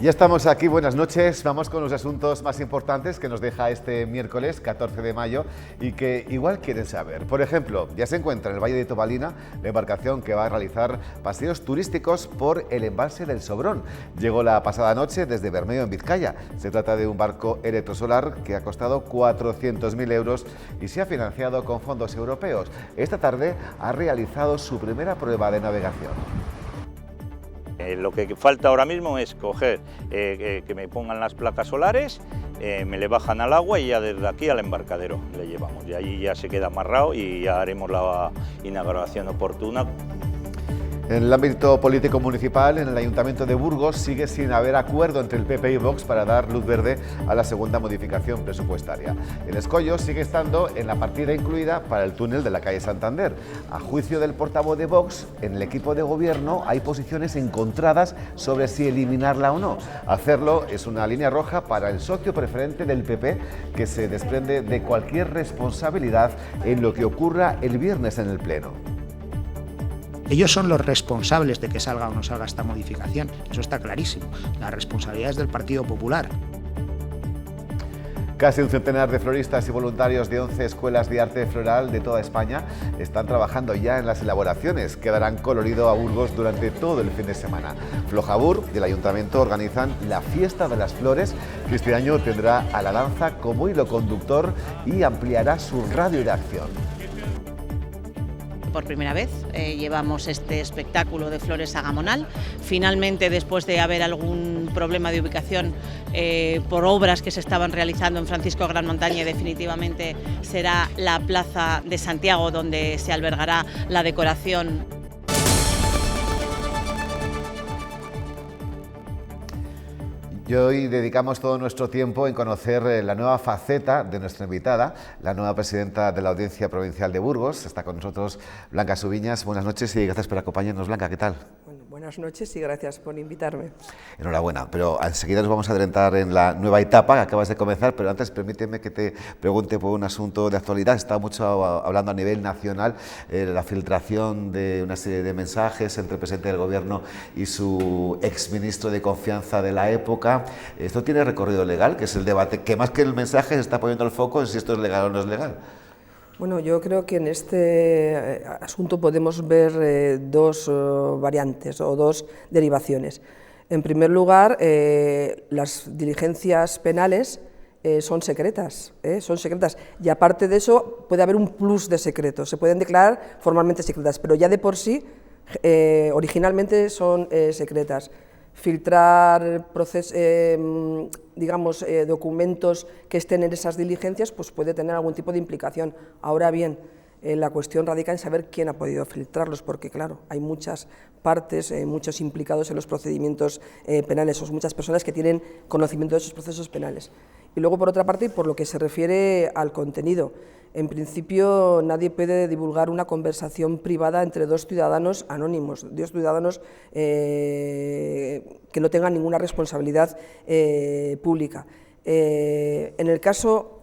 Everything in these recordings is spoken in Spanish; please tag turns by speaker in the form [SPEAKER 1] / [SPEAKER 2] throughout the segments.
[SPEAKER 1] Ya estamos aquí, buenas noches. Vamos con los asuntos más importantes que nos deja este miércoles 14 de mayo y que igual quieren saber. Por ejemplo, ya se encuentra en el Valle de Tobalina la embarcación que va a realizar paseos turísticos por el embalse del Sobrón. Llegó la pasada noche desde Bermeo, en Vizcaya. Se trata de un barco electrosolar que ha costado 400.000 euros y se ha financiado con fondos europeos. Esta tarde ha realizado su primera prueba de navegación.
[SPEAKER 2] Lo que falta ahora mismo es coger, que me pongan las placas solares, me le bajan al agua y ya desde aquí al embarcadero le llevamos. Y ahí ya se queda amarrado y ya haremos la inauguración oportuna.
[SPEAKER 1] En el ámbito político municipal, en el Ayuntamiento de Burgos, sigue sin haber acuerdo entre el PP y Vox para dar luz verde a la segunda modificación presupuestaria. El escollo sigue estando en la partida incluida para el túnel de la calle Santander. A juicio del portavoz de Vox, en el equipo de gobierno hay posiciones encontradas sobre si eliminarla o no. Hacerlo es una línea roja para el socio preferente del PP, que se desprende de cualquier responsabilidad en lo que ocurra el viernes en el Pleno.
[SPEAKER 3] Ellos son los responsables de que salga o no salga esta modificación, eso está clarísimo. La responsabilidad es del Partido Popular.
[SPEAKER 1] Casi un centenar de floristas y voluntarios de 11 escuelas de arte floral de toda España están trabajando ya en las elaboraciones que darán colorido a Burgos durante todo el fin de semana. Flojabur y el Ayuntamiento organizan la Fiesta de las Flores, que este año tendrá a la danza como hilo conductor y ampliará su radio de acción.
[SPEAKER 4] Por primera vez llevamos este espectáculo de flores a Gamonal. Finalmente, después de haber algún problema de ubicación por obras que se estaban realizando en Francisco Gran Montaña, definitivamente será la Plaza de Santiago donde se albergará la decoración.
[SPEAKER 1] Y hoy dedicamos todo nuestro tiempo en conocer la nueva faceta de nuestra invitada, la nueva presidenta de la Audiencia Provincial de Burgos. Está con nosotros Blanca Subiñas. Buenas noches y gracias por acompañarnos, Blanca. ¿Qué tal?
[SPEAKER 5] Bueno, buenas noches y gracias por invitarme.
[SPEAKER 1] Enhorabuena, pero enseguida nos vamos a adentrar en la nueva etapa que acabas de comenzar, pero antes permíteme que te pregunte por un asunto de actualidad. Está mucho hablando a nivel nacional la filtración de una serie de mensajes entre el presidente del Gobierno y su exministro de confianza de la época. ¿Esto tiene recorrido legal? Que es el debate que más que el mensaje se está poniendo el foco en si esto es legal o no es legal.
[SPEAKER 5] Bueno, yo creo que en este asunto podemos ver dos variantes o dos derivaciones. En primer lugar, las diligencias penales son secretas, y aparte de eso puede haber un plus de secreto, se pueden declarar formalmente secretas, pero ya de por sí originalmente son secretas. Filtrar documentos que estén en esas diligencias pues puede tener algún tipo de implicación. Ahora bien, la cuestión radica en saber quién ha podido filtrarlos, porque claro, hay muchas partes, muchos implicados en los procedimientos penales, o muchas personas que tienen conocimiento de esos procesos penales. Y luego, por otra parte, por lo que se refiere al contenido, en principio nadie puede divulgar una conversación privada entre dos ciudadanos anónimos, dos ciudadanos que no tengan ninguna responsabilidad pública. En el caso,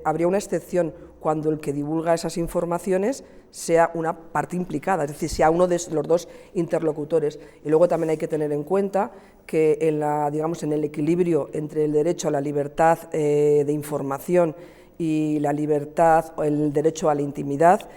[SPEAKER 5] habría una excepción cuando el que divulga esas informaciones sea una parte implicada, es decir, sea uno de los dos interlocutores. Y luego también hay que tener en cuenta que en el equilibrio entre el derecho a la libertad de información y la libertad o el derecho a la intimidad,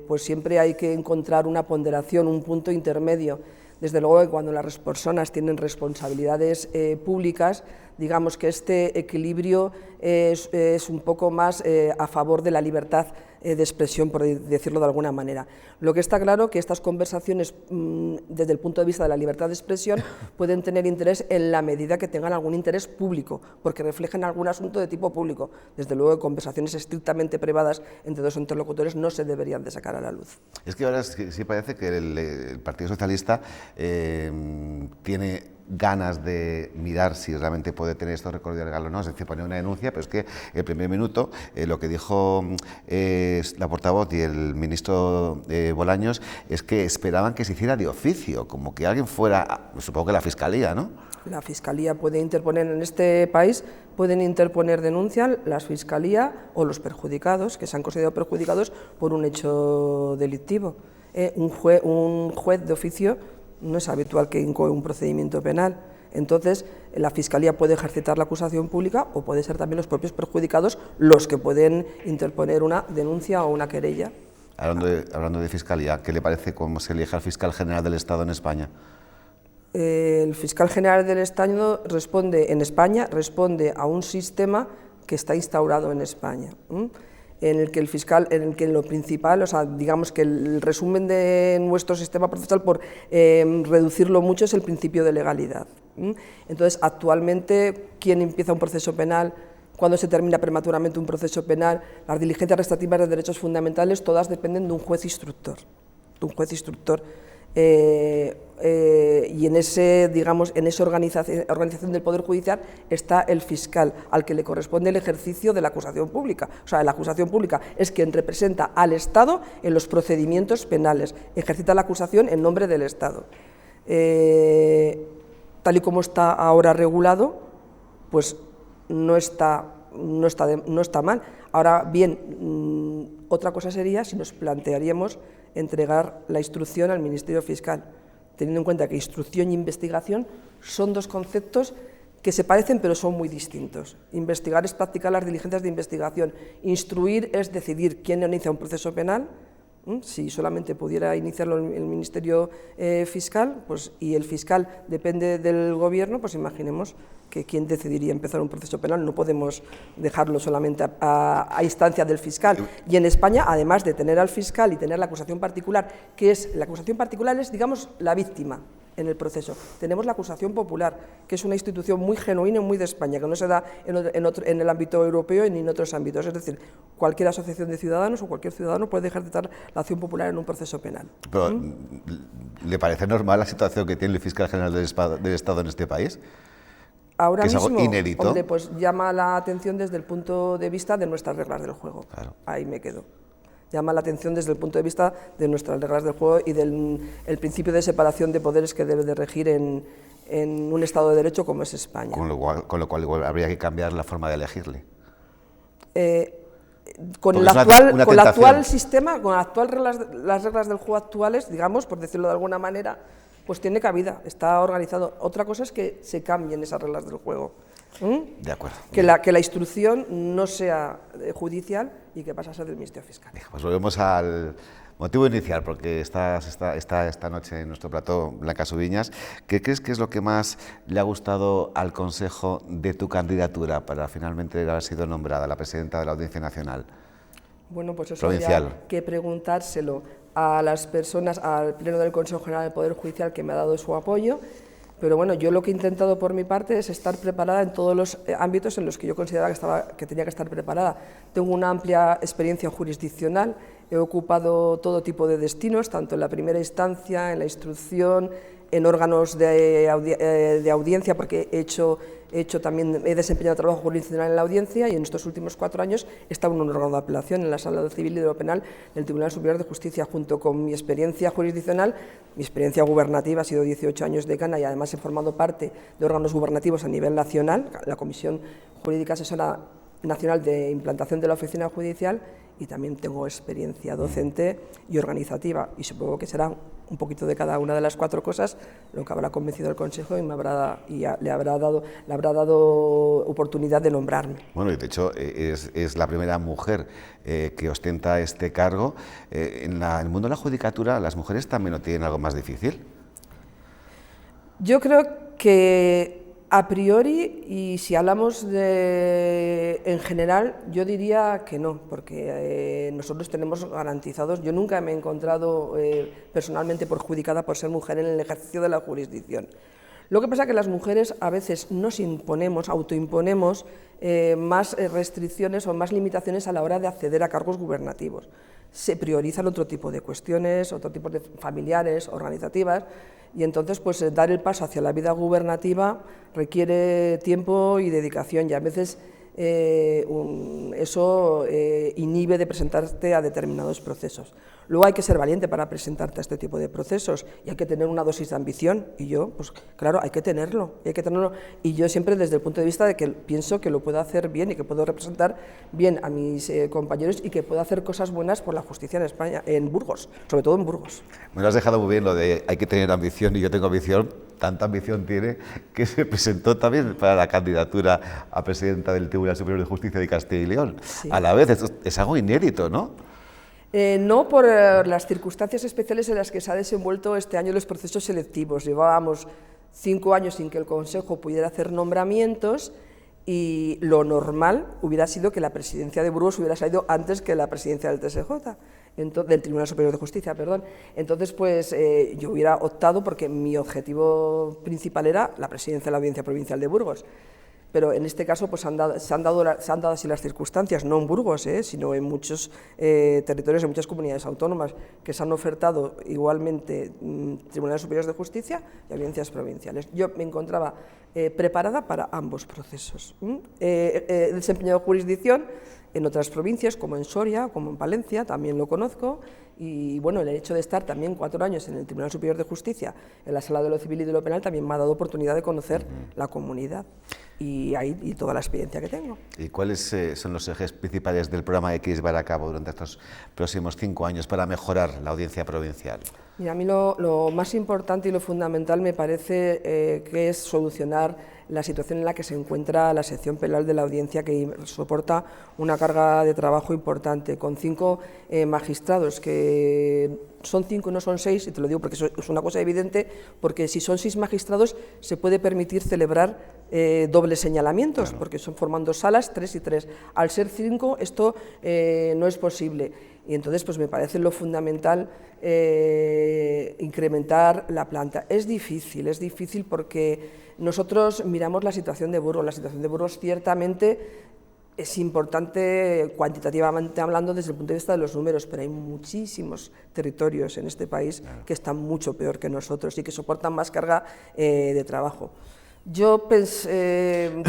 [SPEAKER 5] pues siempre hay que encontrar una ponderación, un punto intermedio. Desde luego que cuando las personas tienen responsabilidades públicas, digamos que este equilibrio es un poco más a favor de la libertad de expresión, por decirlo de alguna manera. Lo que está claro que estas conversaciones, desde el punto de vista de la libertad de expresión, pueden tener interés en la medida que tengan algún interés público, porque reflejen algún asunto de tipo público. Desde luego, conversaciones estrictamente privadas entre dos interlocutores no se deberían de sacar a la luz.
[SPEAKER 1] Es que ahora sí parece que el Partido Socialista tiene ganas de mirar si realmente puede tener esto recorrido legal o no, es decir, poner una denuncia, pero es que el primer minuto lo que dijo la portavoz y el ministro Bolaños es que esperaban que se hiciera de oficio, como que alguien fuera, supongo que la Fiscalía, ¿no?
[SPEAKER 5] La Fiscalía puede interponer en este país, pueden interponer denuncia la Fiscalía o los perjudicados, que se han considerado perjudicados por un hecho delictivo. Un juez de oficio no es habitual que incoe un procedimiento penal. Entonces, la Fiscalía puede ejercitar la acusación pública o puede ser también los propios perjudicados los que pueden interponer una denuncia o una querella.
[SPEAKER 1] Hablando de Fiscalía, ¿qué le parece cómo se elige al fiscal general del Estado en España?
[SPEAKER 5] El fiscal general del Estado en España responde a un sistema que está instaurado en España, en el que lo principal, o sea, digamos que el resumen de nuestro sistema procesal, por reducirlo mucho, es el principio de legalidad. Entonces, actualmente, ¿quién empieza un proceso penal? Cuando se termina prematuramente un proceso penal, las diligencias restativas de derechos fundamentales, todas dependen de un juez instructor. Y en esa organización del Poder Judicial está el fiscal, al que le corresponde el ejercicio de la acusación pública. O sea, la acusación pública es quien representa al Estado en los procedimientos penales, ejercita la acusación en nombre del Estado. Tal y como está ahora regulado, pues no está mal. Ahora bien, otra cosa sería si nos plantearíamos entregar la instrucción al Ministerio Fiscal, teniendo en cuenta que instrucción y investigación son dos conceptos que se parecen pero son muy distintos. Investigar es practicar las diligencias de investigación, instruir es decidir quién inicia un proceso penal. Si solamente pudiera iniciarlo el Ministerio Fiscal, pues, y el fiscal depende del Gobierno, pues imaginemos que quién decidiría empezar un proceso penal. No podemos dejarlo solamente a instancia del fiscal. Y en España, además de tener al fiscal y tener la acusación particular, la acusación particular es, digamos, la víctima en el proceso. Tenemos la acusación popular, que es una institución muy genuina y muy de España, que no se da en el ámbito europeo ni en otros ámbitos. Es decir, cualquier asociación de ciudadanos o cualquier ciudadano puede ejercitar la acción popular en un proceso penal.
[SPEAKER 1] Pero, ¿le parece normal la situación que tiene el fiscal general del Estado en este país?
[SPEAKER 5] Ahora
[SPEAKER 1] que es
[SPEAKER 5] mismo,
[SPEAKER 1] algo inédito.
[SPEAKER 5] hombre, pues llama la atención desde el punto de vista de nuestras reglas del juego.
[SPEAKER 1] Claro.
[SPEAKER 5] Ahí me quedo. Llama la atención desde el punto de vista de nuestras reglas del juego y del principio de separación de poderes que debe de regir en un Estado de Derecho como es España.
[SPEAKER 1] Con lo cual igual habría que cambiar la forma de elegirle.
[SPEAKER 5] Con el actual sistema, con las reglas del juego actuales, digamos, por decirlo de alguna manera, pues tiene cabida, está organizado. Otra cosa es que se cambien esas reglas del juego.
[SPEAKER 1] De acuerdo.
[SPEAKER 5] Que la instrucción no sea judicial y que pase a ser del Ministerio Fiscal.
[SPEAKER 1] Pues volvemos al motivo inicial, porque está esta noche en nuestro plató Blanca Subiñas. ¿Qué crees que es lo que más le ha gustado al Consejo de tu candidatura para finalmente haber sido nombrada la presidenta de la Audiencia Nacional?
[SPEAKER 5] Bueno, pues eso
[SPEAKER 1] provincial.
[SPEAKER 5] Habría que preguntárselo a las personas, al Pleno del Consejo General del Poder Judicial, que me ha dado su apoyo. Pero bueno, yo lo que he intentado por mi parte es estar preparada en todos los ámbitos en los que yo consideraba que tenía que estar preparada. Tengo una amplia experiencia jurisdiccional, he ocupado todo tipo de destinos, tanto en la primera instancia, en la instrucción, en órganos de audiencia, porque he desempeñado trabajo jurisdiccional en la audiencia, y en estos últimos 4 años he estado en un órgano de apelación en la Sala Civil y de lo Penal del Tribunal Superior de Justicia. Junto con mi experiencia jurisdiccional, mi experiencia gubernativa, ha sido 18 años decana, y además he formado parte de órganos gubernativos a nivel nacional, la Comisión Jurídica Asesora Nacional de Implantación de la Oficina Judicial, y también tengo experiencia docente y organizativa, y supongo que será un poquito de cada una de las 4 cosas lo que habrá convencido el Consejo y le habrá dado oportunidad de nombrarme.
[SPEAKER 1] Bueno, y de hecho es la primera mujer que ostenta este cargo. En el mundo de la judicatura, ¿las mujeres también lo tienen algo más difícil?
[SPEAKER 5] Yo creo que a priori, y si hablamos en general, yo diría que no, porque nosotros tenemos garantizados. Yo nunca me he encontrado personalmente perjudicada por ser mujer en el ejercicio de la jurisdicción. Lo que pasa es que las mujeres a veces nos autoimponemos más restricciones o más limitaciones a la hora de acceder a cargos gubernativos. Se priorizan otro tipo de cuestiones, otro tipo de familiares, organizativas, y entonces pues dar el paso hacia la vida gubernativa requiere tiempo y dedicación, y a veces eso inhibe de presentarte a determinados procesos. Luego hay que ser valiente para presentarte a este tipo de procesos y hay que tener una dosis de ambición, y yo, pues claro, hay que tenerlo, y yo siempre desde el punto de vista de que pienso que lo puedo hacer bien y que puedo representar bien a mis compañeros y que puedo hacer cosas buenas por la justicia en España, en Burgos, sobre todo en Burgos.
[SPEAKER 1] Me lo has dejado muy bien lo de hay que tener ambición, y yo tengo ambición, tanta ambición tiene que se presentó también para la candidatura a presidenta del Tribunal Superior de Justicia de Castilla y León. Sí. A la vez, es algo inédito, ¿no?
[SPEAKER 5] No por las circunstancias especiales en las que se ha desenvuelto este año los procesos selectivos. Llevábamos 5 años sin que el Consejo pudiera hacer nombramientos y lo normal hubiera sido que la presidencia de Burgos hubiera salido antes que la presidencia del TSJ, del Tribunal Superior de Justicia, perdón. Entonces, pues yo hubiera optado porque mi objetivo principal era la presidencia de la Audiencia Provincial de Burgos. Pero en este caso pues se han dado así las circunstancias, no en Burgos, sino en muchos territorios, en muchas comunidades autónomas, que se han ofertado igualmente tribunales superiores de justicia y audiencias provinciales. Yo me encontraba preparada para ambos procesos. He desempeñado jurisdicción en otras provincias, como en Soria, como en Palencia, también lo conozco, y bueno, el hecho de estar también 4 años en el Tribunal Superior de Justicia, en la Sala de lo Civil y de lo Penal, también me ha dado oportunidad de conocer la comunidad y toda la experiencia que tengo.
[SPEAKER 1] ¿Y cuáles son los ejes principales del programa que quieres llevar a cabo durante estos próximos 5 años para mejorar la audiencia provincial?
[SPEAKER 5] Mira, a mí lo más importante y lo fundamental me parece que es solucionar la situación en la que se encuentra la sección penal de la audiencia, que soporta una carga de trabajo importante, con 5 magistrados, que son 5 y no son 6, y te lo digo porque eso es una cosa evidente, porque si son 6 magistrados se puede permitir celebrar dobles señalamientos, claro, porque son formando salas 3 y 3. Al ser 5 esto no es posible. Y entonces pues me parece lo fundamental incrementar la planta. Es difícil porque nosotros miramos la situación de Burgos. La situación de Burgos ciertamente es importante cuantitativamente hablando desde el punto de vista de los números, pero hay muchísimos territorios en este país que están mucho peor que nosotros y que soportan más carga de trabajo. Yo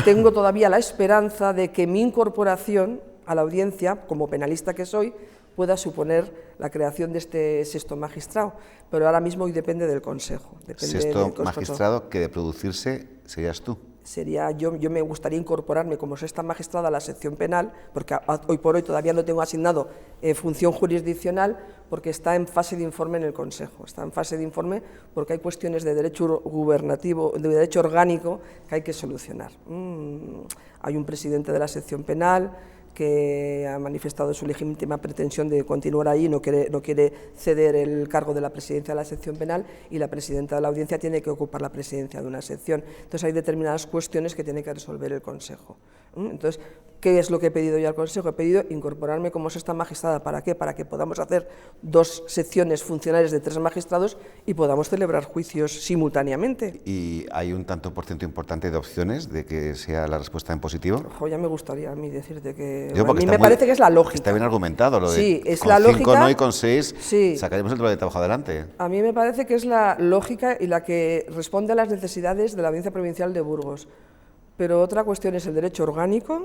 [SPEAKER 5] tengo todavía la esperanza de que mi incorporación a la audiencia, como penalista que soy, pueda suponer la creación de este 6º magistrado, pero ahora mismo hoy depende del Consejo.
[SPEAKER 1] Sexto magistrado que de producirse serías tú.
[SPEAKER 5] Sería yo me gustaría incorporarme como 6ª magistrada a la sección penal, porque hoy por hoy todavía no tengo asignado función jurisdiccional, porque está en fase de informe en el Consejo. Está en fase de informe porque hay cuestiones de derecho gubernativo, de derecho orgánico que hay que solucionar. Hay un presidente de la sección penal que ha manifestado su legítima pretensión de continuar ahí, no quiere ceder el cargo de la presidencia de la sección penal, y la presidenta de la audiencia tiene que ocupar la presidencia de una sección. Entonces hay determinadas cuestiones que tiene que resolver el Consejo. Entonces, ¿qué es lo que he pedido yo al Consejo? He pedido incorporarme como 6ª magistrada. ¿Para qué? Para que podamos hacer 2 secciones funcionales de 3 magistrados y podamos celebrar juicios simultáneamente.
[SPEAKER 1] ¿Y hay un tanto por ciento importante de opciones de que sea la respuesta en positivo?
[SPEAKER 5] Ojo, ya me gustaría a mí decirte que... A mí me parece que es la lógica.
[SPEAKER 1] Está bien argumentado lo de
[SPEAKER 5] sí, es
[SPEAKER 1] con
[SPEAKER 5] la
[SPEAKER 1] 5
[SPEAKER 5] lógica,
[SPEAKER 1] no y con 6
[SPEAKER 5] sí,
[SPEAKER 1] sacaremos el trabajo de trabajo adelante.
[SPEAKER 5] A mí me parece que es la lógica y la que responde a las necesidades de la Audiencia Provincial de Burgos. Pero otra cuestión es el derecho orgánico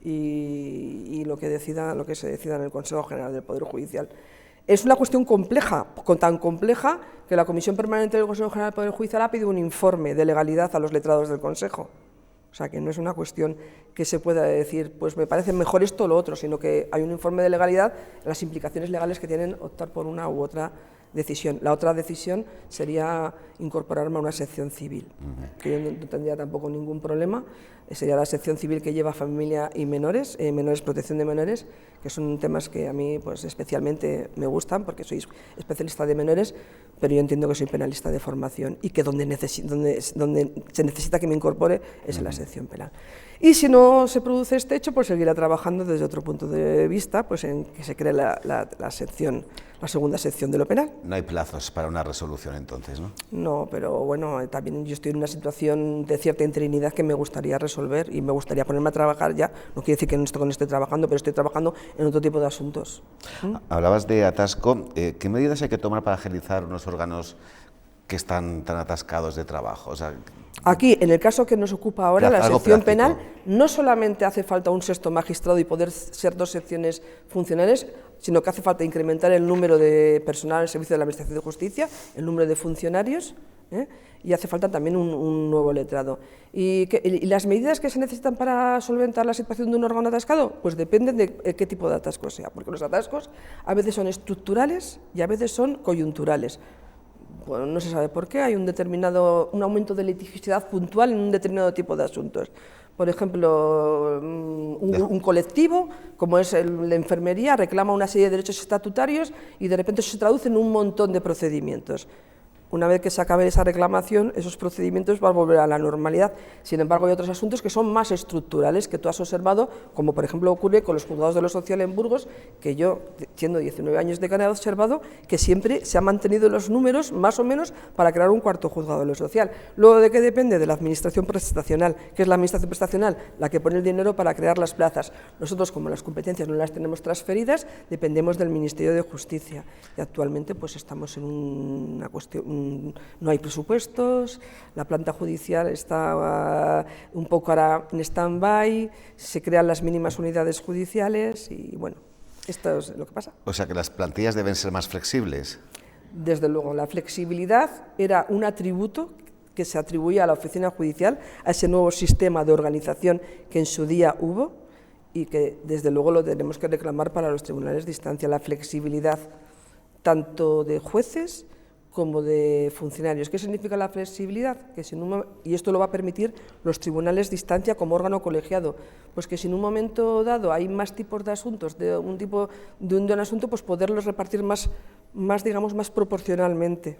[SPEAKER 5] y lo que se decida en el Consejo General del Poder Judicial. Es una cuestión compleja, tan compleja que la Comisión Permanente del Consejo General del Poder Judicial ha pedido un informe de legalidad a los letrados del Consejo. O sea, que no es una cuestión que se pueda decir, pues me parece mejor esto o lo otro, sino que hay un informe de legalidad, las implicaciones legales que tienen optar por una u otra decisión. La otra decisión sería incorporarme a una sección civil, que yo no tendría tampoco ningún problema. Sería la sección civil que lleva familia y menores, protección de menores, que son temas que a mí pues, especialmente me gustan, porque soy especialista de menores, pero yo entiendo que soy penalista de formación y que donde se necesita que me incorpore es en la sección penal. Y si no se produce este hecho, pues seguirá trabajando desde otro punto de vista, pues en que se cree la segunda sección de lo penal.
[SPEAKER 1] No hay plazos para una resolución entonces, ¿no?
[SPEAKER 5] No, pero bueno, también yo estoy en una situación de cierta interinidad que me gustaría resolver y me gustaría ponerme a trabajar ya. No quiere decir que no esté trabajando, pero estoy trabajando en otro tipo de asuntos.
[SPEAKER 1] Hablabas de atasco. ¿Qué medidas hay que tomar para agilizar unos órganos que están tan atascados de trabajo? O sea,
[SPEAKER 5] aquí, en el caso que nos ocupa ahora, la sección
[SPEAKER 1] práctico.
[SPEAKER 5] penal, no solamente hace falta un sexto magistrado y poder ser 2 secciones funcionales, sino que hace falta incrementar el número de personal al servicio de la Administración de Justicia, el número de funcionarios, y hace falta también un nuevo letrado. ¿Y las medidas que se necesitan para solventar la situación de un órgano atascado? Pues dependen de qué tipo de atasco sea, porque los atascos a veces son estructurales y a veces son coyunturales. Bueno, no se sabe por qué, hay un aumento de litigiosidad puntual en un determinado tipo de asuntos. Por ejemplo, un colectivo, como es la enfermería, reclama una serie de derechos estatutarios y de repente eso se traduce en un montón de procedimientos. Una vez que se acabe esa reclamación, esos procedimientos van a volver a la normalidad. Sin embargo, hay otros asuntos que son más estructurales, que tú has observado, como por ejemplo ocurre con los juzgados de lo social en Burgos, que yo, siendo 19 años de Canadá, he observado que siempre se han mantenido los números, más o menos, para crear un cuarto juzgado de lo social. Luego, ¿de qué depende? De la administración prestacional, que es la administración prestacional la que pone el dinero para crear las plazas. Nosotros, como las competencias no las tenemos transferidas, dependemos del Ministerio de Justicia. Y actualmente pues estamos en una cuestión... No hay presupuestos, la planta judicial está un poco ahora en stand-by, se crean las mínimas unidades judiciales y bueno, esto es lo que pasa.
[SPEAKER 1] O sea que las plantillas deben ser más flexibles.
[SPEAKER 5] Desde luego, la flexibilidad era un atributo que se atribuía a la oficina judicial, a ese nuevo sistema de organización que en su día hubo y que desde luego lo tenemos que reclamar para los tribunales de instancia, la flexibilidad tanto de jueces como de funcionarios. ¿Qué significa la flexibilidad? Y esto lo va a permitir los tribunales de instancia como órgano colegiado, pues que si en un momento dado hay más tipos de asuntos de un asunto, pues poderlos repartir más proporcionalmente.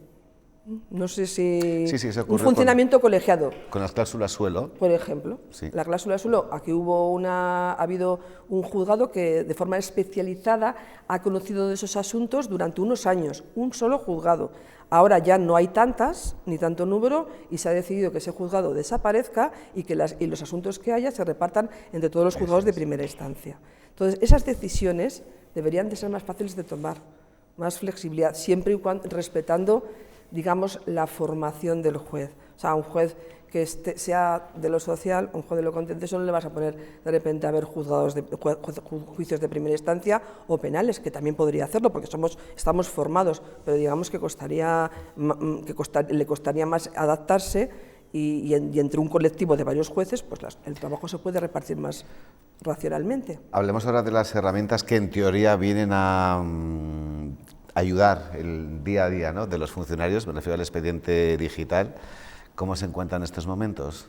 [SPEAKER 5] No sé si...
[SPEAKER 1] Sí, se
[SPEAKER 5] un funcionamiento colegiado.
[SPEAKER 1] Con las cláusulas suelo.
[SPEAKER 5] Por ejemplo,
[SPEAKER 1] sí.
[SPEAKER 5] La cláusula suelo, aquí ha habido un juzgado que de forma especializada ha conocido de esos asuntos durante unos años, un solo juzgado. Ahora ya no hay tantas, ni tanto número, y se ha decidido que ese juzgado desaparezca y que los asuntos que haya se repartan entre todos los juzgados de primera instancia. Entonces, esas decisiones deberían de ser más fáciles de tomar, más flexibilidad, siempre y cuando respetando, digamos, la formación del juez. O sea, un juez que sea de lo social, un juez de lo contencioso, no le vas a poner de repente a ver juicios de primera instancia o penales, que también podría hacerlo, porque estamos formados, pero digamos que le costaría más adaptarse y entre un colectivo de varios jueces, pues el trabajo se puede repartir más racionalmente.
[SPEAKER 1] Hablemos ahora de las herramientas que en teoría vienen a ayudar el día a día, ¿no?, de los funcionarios, me refiero al expediente digital. ¿Cómo se encuentra en estos momentos?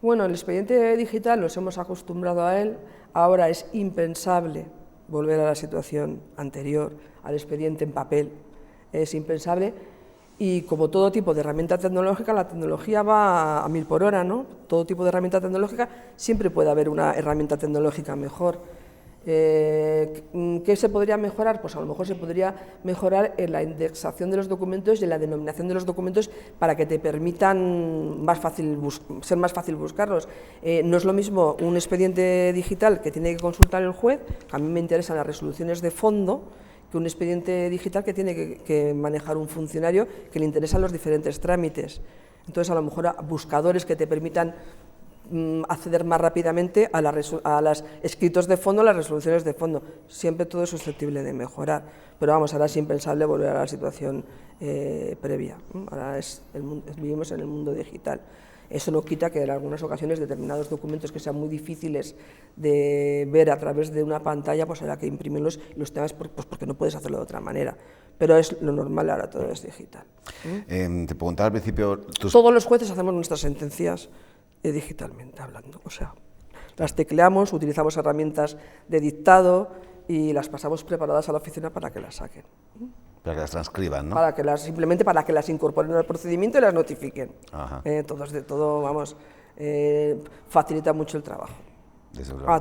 [SPEAKER 5] Bueno, el expediente digital nos hemos acostumbrado a él, ahora es impensable volver a la situación anterior, al expediente en papel, es impensable, y como todo tipo de herramienta tecnológica, la tecnología va a 1000 por hora, ¿no? Todo tipo de herramienta tecnológica, siempre puede haber una herramienta tecnológica mejor. ¿Qué se podría mejorar? Pues a lo mejor se podría mejorar en la indexación de los documentos y en la denominación de los documentos para que te permitan ser más fácil buscarlos. No es lo mismo un expediente digital que tiene que consultar el juez, que a mí me interesan las resoluciones de fondo, que un expediente digital que tiene que manejar un funcionario que le interesan los diferentes trámites. Entonces, a lo mejor buscadores que te permitan acceder más rápidamente a los escritos de fondo, a las resoluciones de fondo. Siempre todo es susceptible de mejorar, pero vamos, ahora es impensable volver a la situación previa. Ahora vivimos en el mundo digital. Eso no quita que en algunas ocasiones determinados documentos que sean muy difíciles de ver a través de una pantalla, pues habrá que imprimirlos y los temas pues porque no puedes hacerlo de otra manera. Pero es lo normal, ahora todo es digital.
[SPEAKER 1] Te preguntaba al principio...
[SPEAKER 5] Todos los jueces hacemos nuestras sentencias digitalmente hablando, o sea, las tecleamos, utilizamos herramientas de dictado y las pasamos preparadas a la oficina para que las saquen.
[SPEAKER 1] Para que las transcriban, ¿no?
[SPEAKER 5] Simplemente para que las incorporen al procedimiento y las notifiquen.
[SPEAKER 1] Ajá.
[SPEAKER 5] Todo, vamos, facilita mucho el trabajo.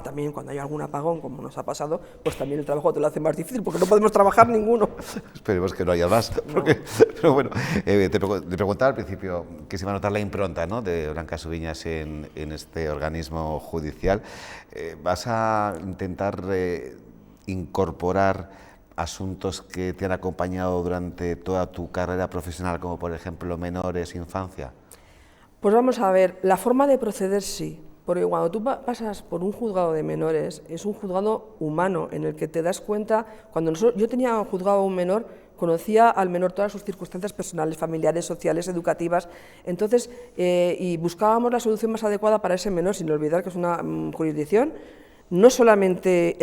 [SPEAKER 5] También cuando hay algún apagón, como nos ha pasado, pues también el trabajo te lo hace más difícil, porque no podemos trabajar ninguno.
[SPEAKER 1] Esperemos que no haya más. Porque, pero bueno, te preguntaba al principio que se iba a notar la impronta, ¿no?, de Blanca Subiñas en este organismo judicial. ¿Vas a intentar incorporar asuntos que te han acompañado durante toda tu carrera profesional, como por ejemplo menores, infancia?
[SPEAKER 5] Pues vamos a ver, la forma de proceder sí, porque cuando tú pasas por un juzgado de menores, es un juzgado humano en el que te das cuenta, cuando yo tenía un juzgado a un menor, conocía al menor todas sus circunstancias personales, familiares, sociales, educativas, entonces, y buscábamos la solución más adecuada para ese menor, sin olvidar que es una jurisdicción no solamente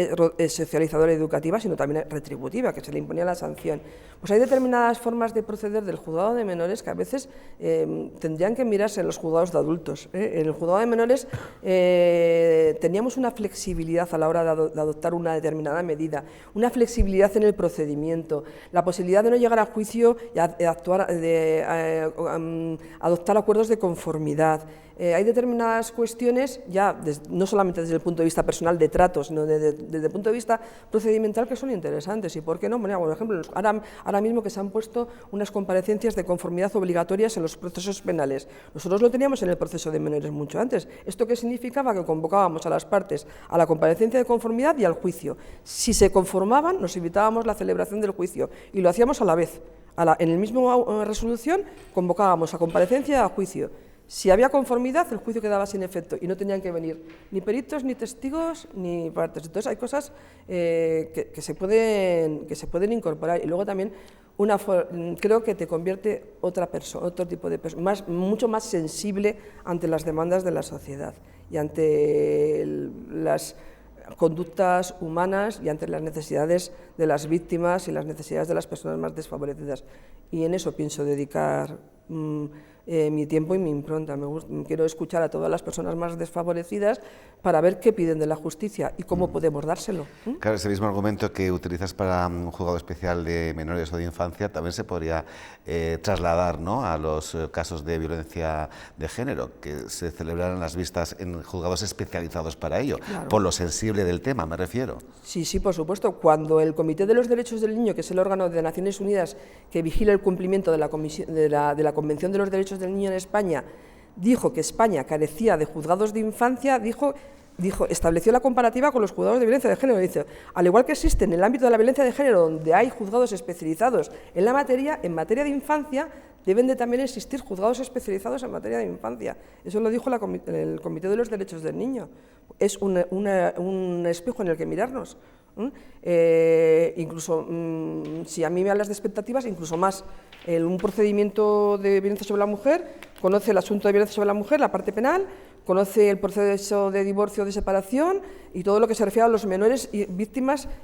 [SPEAKER 5] socializadora y educativa, sino también retributiva, que se le imponía la sanción. Pues hay determinadas formas de proceder del juzgado de menores que a veces tendrían que mirarse en los juzgados de adultos. En el juzgado de menores teníamos una flexibilidad a la hora de adoptar una determinada medida, una flexibilidad en el procedimiento, la posibilidad de no llegar a juicio y adoptar acuerdos de conformidad. Hay determinadas cuestiones, ya no solamente desde el punto de vista personal de trato, sino desde el punto de vista procedimental, que son interesantes. ¿Y por qué no? Bueno, por ejemplo, ahora mismo que se han puesto unas comparecencias de conformidad obligatorias en los procesos penales. Nosotros lo teníamos en el proceso de menores mucho antes. ¿Esto qué significaba? Que convocábamos a las partes a la comparecencia de conformidad y al juicio. Si se conformaban, nos evitábamos la celebración del juicio y lo hacíamos a la vez. En el mismo resolución convocábamos a comparecencia y a juicio. Si había conformidad, el juicio quedaba sin efecto y no tenían que venir ni peritos, ni testigos, ni partes. Entonces hay cosas que se pueden incorporar. Y luego también creo que te convierte otra persona, otro tipo de persona, mucho más sensible ante las demandas de la sociedad y ante las conductas humanas y ante las necesidades de las víctimas y las necesidades de las personas más desfavorecidas. Y en eso pienso dedicar mi tiempo y mi impronta. Quiero escuchar a todas las personas más desfavorecidas para ver qué piden de la justicia y cómo podemos dárselo.
[SPEAKER 1] Claro, ese mismo argumento que utilizas para un juzgado especial de menores o de infancia también se podría trasladar, ¿no?, a los casos de violencia de género, que se celebraran las vistas en juzgados especializados para ello, claro, por lo sensible del tema, me refiero.
[SPEAKER 5] Sí, sí, por supuesto. Cuando el Comité de los Derechos del Niño, que es el órgano de Naciones Unidas que vigila el cumplimiento de la Convención de los Derechos del Niño en España, dijo que España carecía de juzgados de infancia, estableció la comparativa con los juzgados de violencia de género. Dice, al igual que existe en el ámbito de la violencia de género, donde hay juzgados especializados en materia de infancia, deben de también existir juzgados especializados en materia de infancia. Eso lo dijo el Comité de los Derechos del Niño. Es un espejo en el que mirarnos. Incluso, si a mí me hablas de expectativas, incluso más. Un procedimiento de violencia sobre la mujer conoce el asunto de violencia sobre la mujer, la parte penal, conoce el proceso de divorcio o de separación y todo lo que se refiere a los menores y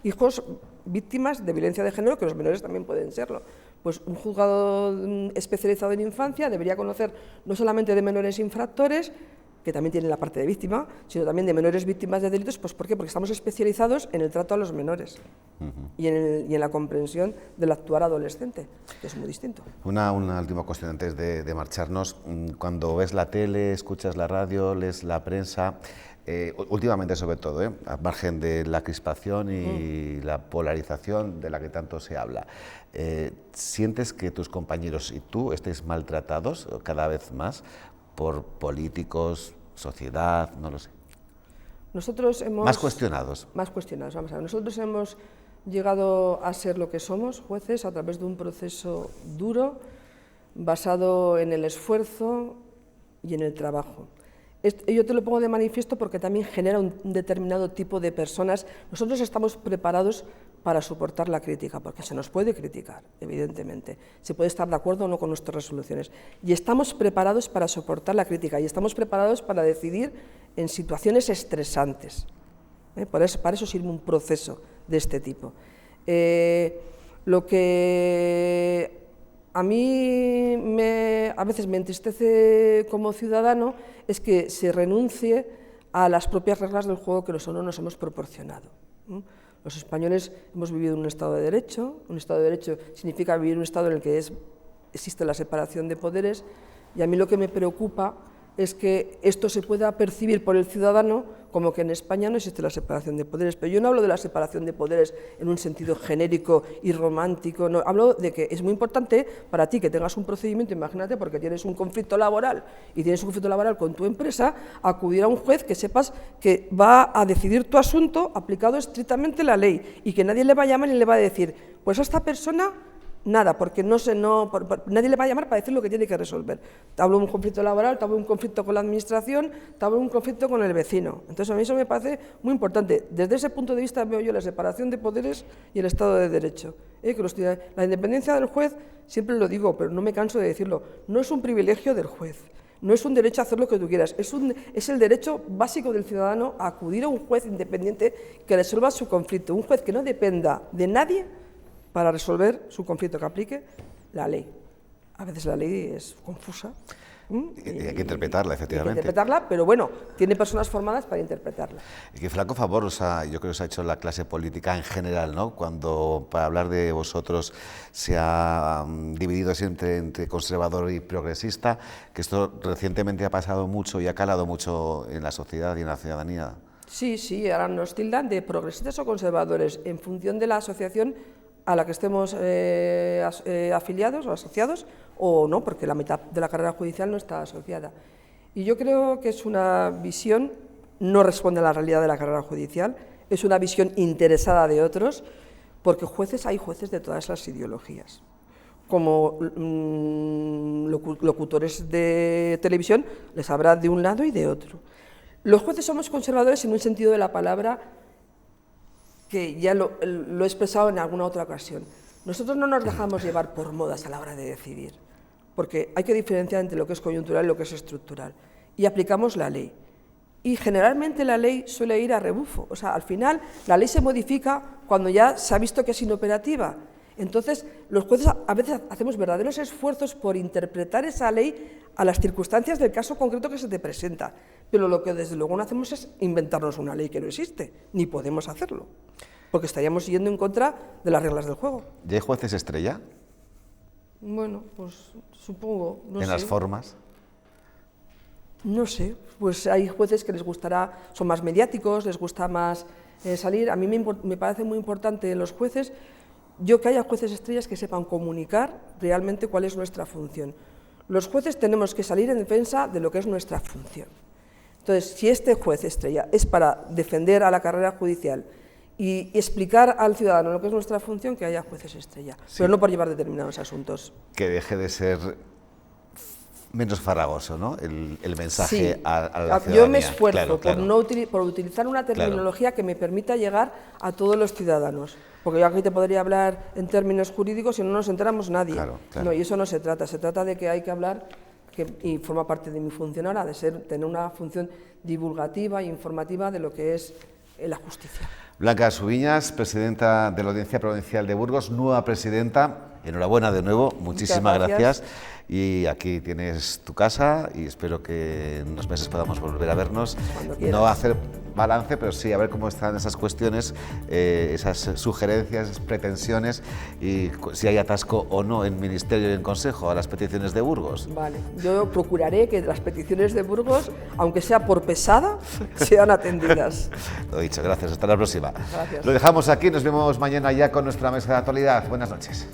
[SPEAKER 5] hijos víctimas de violencia de género, que los menores también pueden serlo. Pues un juzgado especializado en infancia debería conocer no solamente de menores infractores, que también tienen la parte de víctima, sino también de menores víctimas de delitos. Pues ¿por qué? Porque estamos especializados en el trato a los menores y en la comprensión del actuar adolescente, que es muy distinto.
[SPEAKER 1] Una última cuestión antes de marcharnos. Cuando ves la tele, escuchas la radio, lees la prensa, últimamente sobre todo, al margen de la crispación y la polarización de la que tanto se habla, ¿sientes que tus compañeros y tú estáis maltratados cada vez más por políticos, sociedad, no lo sé?
[SPEAKER 5] Nosotros hemos...
[SPEAKER 1] Más cuestionados.
[SPEAKER 5] Más cuestionados, vamos a ver. Nosotros hemos llegado a ser lo que somos, jueces, a través de un proceso duro, basado en el esfuerzo y en el trabajo. Yo te lo pongo de manifiesto porque también genera un determinado tipo de personas. Nosotros estamos preparados para soportar la crítica, porque se nos puede criticar, evidentemente. Se puede estar de acuerdo o no con nuestras resoluciones. Y estamos preparados para soportar la crítica y estamos preparados para decidir en situaciones estresantes. Para eso sirve un proceso de este tipo. Lo que a mí a veces me entristece como ciudadano es que se renuncie a las propias reglas del juego que nosotros nos hemos proporcionado. Los españoles hemos vivido en un Estado de Derecho. Un Estado de Derecho significa vivir en un Estado en el que existe la separación de poderes, y a mí lo que me preocupa es que esto se pueda percibir por el ciudadano como que en España no existe la separación de poderes. Pero yo no hablo de la separación de poderes en un sentido genérico y romántico, no, hablo de que es muy importante para ti que tengas un procedimiento, imagínate, porque tienes un conflicto laboral y tienes un conflicto laboral con tu empresa, acudir a un juez que sepas que va a decidir tu asunto aplicado estrictamente la ley y que nadie le va a llamar y le va a decir, pues a esta persona nada, porque nadie le va a llamar para decir lo que tiene que resolver. Te hablo de un conflicto laboral, te hablo de un conflicto con la administración, te hablo de un conflicto con el vecino. Entonces, a mí eso me parece muy importante. Desde ese punto de vista veo yo la separación de poderes y el Estado de Derecho. La independencia del juez, siempre lo digo, pero no me canso de decirlo, no es un privilegio del juez. No es un derecho a hacer lo que tú quieras, es el derecho básico del ciudadano a acudir a un juez independiente que resuelva su conflicto. Un juez que no dependa de nadie para resolver su conflicto, que aplique la ley. A veces la ley es confusa.
[SPEAKER 1] Y hay que interpretarla, efectivamente.
[SPEAKER 5] Hay que interpretarla, pero bueno, tiene personas formadas para interpretarla.
[SPEAKER 1] Y que flaco favor yo creo que os ha hecho la clase política en general, ¿no? Cuando para hablar de vosotros se ha dividido siempre entre conservador y progresista, que esto recientemente ha pasado mucho y ha calado mucho en la sociedad y en la ciudadanía.
[SPEAKER 5] Sí, ahora nos tildan de progresistas o conservadores en función de la asociación a la que estemos afiliados o asociados, o no, porque la mitad de la carrera judicial no está asociada. Y yo creo que es una visión, no responde a la realidad de la carrera judicial, es una visión interesada de otros, porque hay jueces de todas las ideologías. Como locutores de televisión, les habrá de un lado y de otro. Los jueces somos conservadores en un sentido de la palabra que ya lo he expresado en alguna otra ocasión. Nosotros no nos dejamos llevar por modas a la hora de decidir, porque hay que diferenciar entre lo que es coyuntural y lo que es estructural. Y aplicamos la ley. Y generalmente la ley suele ir a rebufo. O sea, al final la ley se modifica cuando ya se ha visto que es inoperativa. Entonces, los jueces a veces hacemos verdaderos esfuerzos por interpretar esa ley a las circunstancias del caso concreto que se te presenta. Pero lo que desde luego no hacemos es inventarnos una ley que no existe, ni podemos hacerlo, porque estaríamos yendo en contra de las reglas del juego.
[SPEAKER 1] ¿Y hay jueces estrella?
[SPEAKER 5] Bueno, pues supongo, no sé.
[SPEAKER 1] ¿En las formas?
[SPEAKER 5] No sé, pues hay jueces que les gustará, son más mediáticos, les gusta más salir. A mí me parece muy importante en los jueces que haya jueces estrellas que sepan comunicar realmente cuál es nuestra función. Los jueces tenemos que salir en defensa de lo que es nuestra función. Entonces, si este juez estrella es para defender a la carrera judicial y explicar al ciudadano lo que es nuestra función, que haya jueces estrella, sí, pero no por llevar determinados asuntos.
[SPEAKER 1] Que deje de ser menos farragoso, ¿no? El mensaje
[SPEAKER 5] sí,
[SPEAKER 1] a la ciudadanía.
[SPEAKER 5] Yo me esfuerzo
[SPEAKER 1] claro.
[SPEAKER 5] por utilizar una terminología que me permita llegar a todos los ciudadanos. Porque yo aquí te podría hablar en términos jurídicos y no nos enteramos nadie.
[SPEAKER 1] Claro.
[SPEAKER 5] No, y eso no se trata de que hay que hablar, y forma parte de mi función ahora, tener una función divulgativa e informativa de lo que es la justicia.
[SPEAKER 1] Blanca Subiñas, presidenta de la Audiencia Provincial de Burgos, nueva presidenta. Enhorabuena de nuevo, muchísimas gracias. Y aquí tienes tu casa y espero que en unos meses podamos volver a vernos. No hacer balance, pero sí a ver cómo están esas cuestiones, esas sugerencias, esas pretensiones y si hay atasco o no en Ministerio y en Consejo a las peticiones de Burgos.
[SPEAKER 5] Vale, yo procuraré que las peticiones de Burgos, aunque sea por pesada, sean atendidas.
[SPEAKER 1] Lo dicho, gracias. Hasta la próxima.
[SPEAKER 5] Gracias.
[SPEAKER 1] Lo dejamos aquí, nos vemos mañana ya con nuestra mesa de actualidad. Buenas noches.